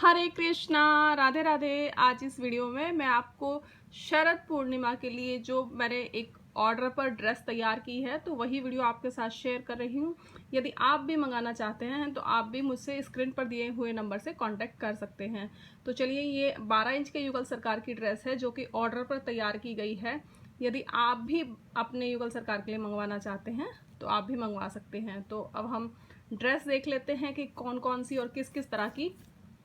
हरे कृष्णा, राधे राधे। आज इस वीडियो में मैं आपको शरद पूर्णिमा के लिए जो मैंने एक ऑर्डर पर ड्रेस तैयार की है तो वही वीडियो आपके साथ शेयर कर रही हूँ। यदि आप भी मंगाना चाहते हैं तो आप भी मुझसे स्क्रीन पर दिए हुए नंबर से कांटेक्ट कर सकते हैं। तो चलिए, ये 12 इंच के युगल सरकार की ड्रेस है जो कि ऑर्डर पर तैयार की गई है। यदि आप भी अपने युगल सरकार के लिए मंगवाना चाहते हैं तो आप भी मंगवा सकते हैं। तो अब हम ड्रेस देख लेते हैं कि कौन कौन सी और किस किस तरह की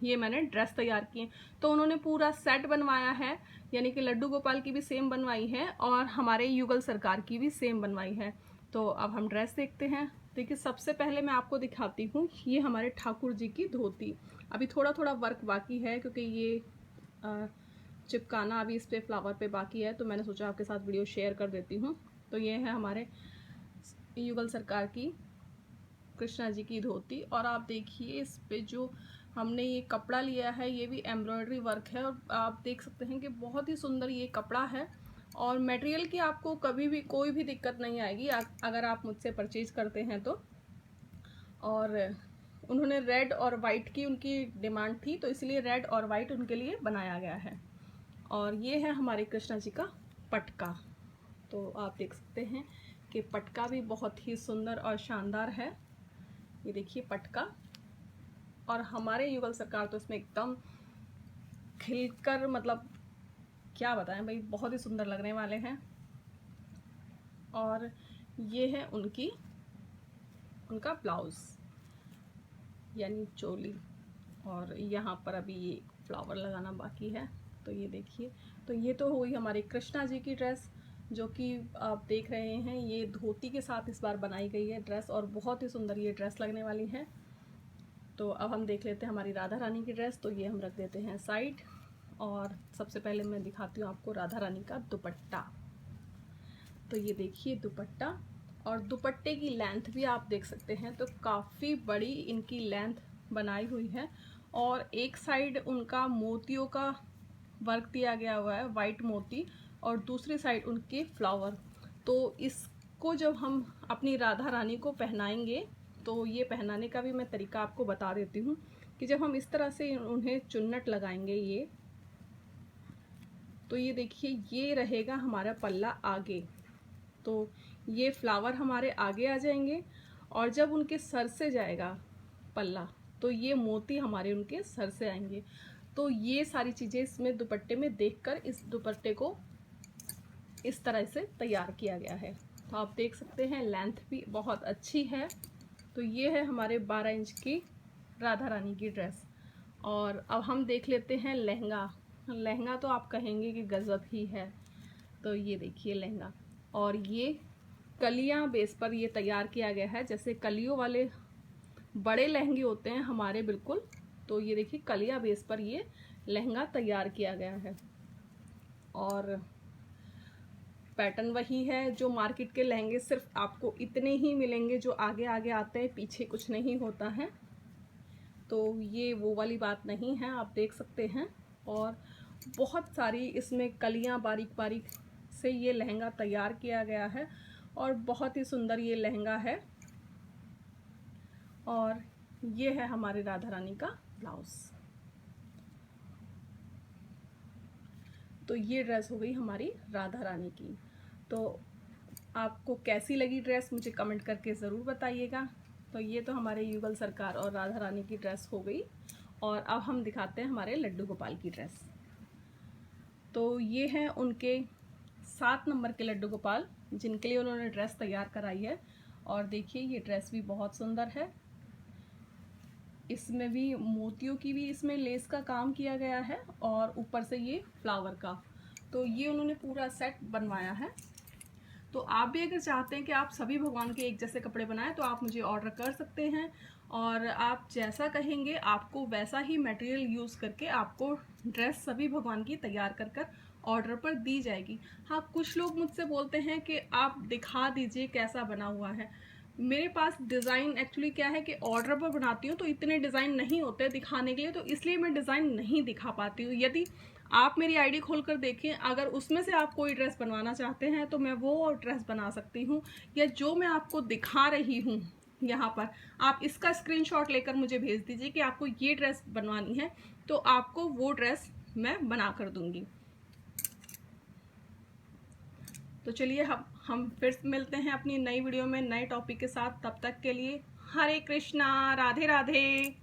ये मैंने ड्रेस तैयार की है। तो उन्होंने पूरा सेट बनवाया है, यानी कि लड्डू गोपाल की भी सेम बनवाई है और हमारे युगल सरकार की भी सेम बनवाई है। तो अब हम ड्रेस देखते हैं। देखिए, सबसे पहले मैं आपको दिखाती हूँ ये हमारे ठाकुर जी की धोती। अभी थोड़ा थोड़ा वर्क बाकी है क्योंकि ये चिपकाना अभी इस पे फ्लावर पे बाकी है, तो मैंने सोचा आपके साथ वीडियो शेयर कर देती हूँ। तो ये है हमारे युगल सरकार की कृष्णा जी की धोती। और आप देखिए, इस पे जो हमने ये कपड़ा लिया है ये भी एम्ब्रॉयडरी वर्क है और आप देख सकते हैं कि बहुत ही सुंदर ये कपड़ा है। और मटेरियल की आपको कभी भी कोई भी दिक्कत नहीं आएगी अगर आप मुझसे परचेज करते हैं तो। और उन्होंने रेड और वाइट की उनकी डिमांड थी, तो इसलिए रेड और वाइट उनके लिए बनाया गया है। और ये है हमारे कृष्णा जी का पटका। तो आप देख सकते हैं कि पटका भी बहुत ही सुंदर और शानदार है। ये देखिए पटका। और हमारे युगल सरकार तो इसमें एकदम खिलकर, मतलब क्या बताएं भाई, बहुत ही सुंदर लगने वाले हैं। और ये है उनका ब्लाउज यानी चोली। और यहाँ पर अभी ये फ्लावर लगाना बाकी है। तो ये देखिए, तो ये तो हुई हमारी कृष्णा जी की ड्रेस जो कि आप देख रहे हैं। ये धोती के साथ इस बार बनाई गई है ड्रेस और बहुत ही सुंदर ये ड्रेस लगने वाली है। तो अब हम देख लेते हैं हमारी राधा रानी की ड्रेस। तो ये हम रख देते हैं साइड। और सबसे पहले मैं दिखाती हूँ आपको राधा रानी का दुपट्टा। तो ये देखिए दुपट्टा, और दुपट्टे की लेंथ भी आप देख सकते हैं। तो काफ़ी बड़ी इनकी लेंथ बनाई हुई है। और एक साइड उनका मोतियों का वर्क दिया गया हुआ है, वाइट मोती, और दूसरी साइड उनके फ्लावर। तो इसको जब हम अपनी राधा रानी को पहनाएंगे तो ये पहनाने का भी मैं तरीका आपको बता देती हूँ कि जब हम इस तरह से उन्हें चुन्नट लगाएंगे ये, तो ये देखिए ये रहेगा हमारा पल्ला आगे। तो ये फ्लावर हमारे आगे आ जाएंगे और जब उनके सर से जाएगा पल्ला तो ये मोती हमारे उनके सर से आएंगे। तो ये सारी चीज़ें इसमें दुपट्टे में देखकर इस दुपट्टे को इस तरह से तैयार किया गया है। तो आप देख सकते हैं लेंथ भी बहुत अच्छी है। तो ये है हमारे 12 इंच की राधा रानी की ड्रेस। और अब हम देख लेते हैं लहंगा। लहंगा तो आप कहेंगे कि गज़ब ही है। तो ये देखिए लहंगा, और ये कलियां बेस पर ये तैयार किया गया है, जैसे कलियों वाले बड़े लहंगे होते हैं हमारे, बिल्कुल। तो ये देखिए कलियां बेस पर ये लहंगा तैयार किया गया है। और पैटर्न वही है जो मार्केट के लहंगे, सिर्फ आपको इतने ही मिलेंगे जो आगे आगे आते हैं, पीछे कुछ नहीं होता है। तो ये वो वाली बात नहीं है, आप देख सकते हैं। और बहुत सारी इसमें कलियां बारीक बारीक से ये लहंगा तैयार किया गया है और बहुत ही सुंदर ये लहंगा है। और ये है हमारे राधा रानी का ब्लाउज। तो ये ड्रेस हो गई हमारी राधा रानी की। तो आपको कैसी लगी ड्रेस मुझे कमेंट करके ज़रूर बताइएगा। तो ये तो हमारे युगल सरकार और राधा रानी की ड्रेस हो गई। और अब हम दिखाते हैं हमारे लड्डू गोपाल की ड्रेस। तो ये हैं उनके 7 नंबर के लड्डू गोपाल जिनके लिए उन्होंने ड्रेस तैयार कराई है। और देखिए ये ड्रेस भी बहुत सुंदर है। इसमें भी मोतियों की भी इसमें लेस का काम किया गया है और ऊपर से ये फ्लावर का। तो ये उन्होंने पूरा सेट बनवाया है। तो आप भी अगर चाहते हैं कि आप सभी भगवान के एक जैसे कपड़े बनाएं तो आप मुझे ऑर्डर कर सकते हैं। और आप जैसा कहेंगे आपको वैसा ही मटेरियल यूज़ करके आपको ड्रेस सभी भगवान की तैयार कर कर ऑर्डर पर दी जाएगी। हाँ, कुछ लोग मुझसे बोलते हैं कि आप दिखा दीजिए कैसा बना हुआ है। मेरे पास डिज़ाइन एक्चुअली क्या है कि ऑर्डर पर बनाती हूँ तो इतने डिज़ाइन नहीं होते दिखाने के लिए, तो इसलिए मैं डिज़ाइन नहीं दिखा पाती हूँ। यदि आप मेरी आईडी खोलकर देखें, अगर उसमें से आप कोई ड्रेस बनवाना चाहते हैं तो मैं वो ड्रेस बना सकती हूँ, या जो मैं आपको दिखा रही हूँ यहाँ पर आप इसका स्क्रीनशॉट लेकर मुझे भेज दीजिए कि आपको ये ड्रेस बनवानी है, तो आपको वो ड्रेस मैं बना कर दूंगी। तो चलिए हम फिर मिलते हैं अपनी नई वीडियो में नए टॉपिक के साथ। तब तक के लिए हरे कृष्णा, राधे राधे।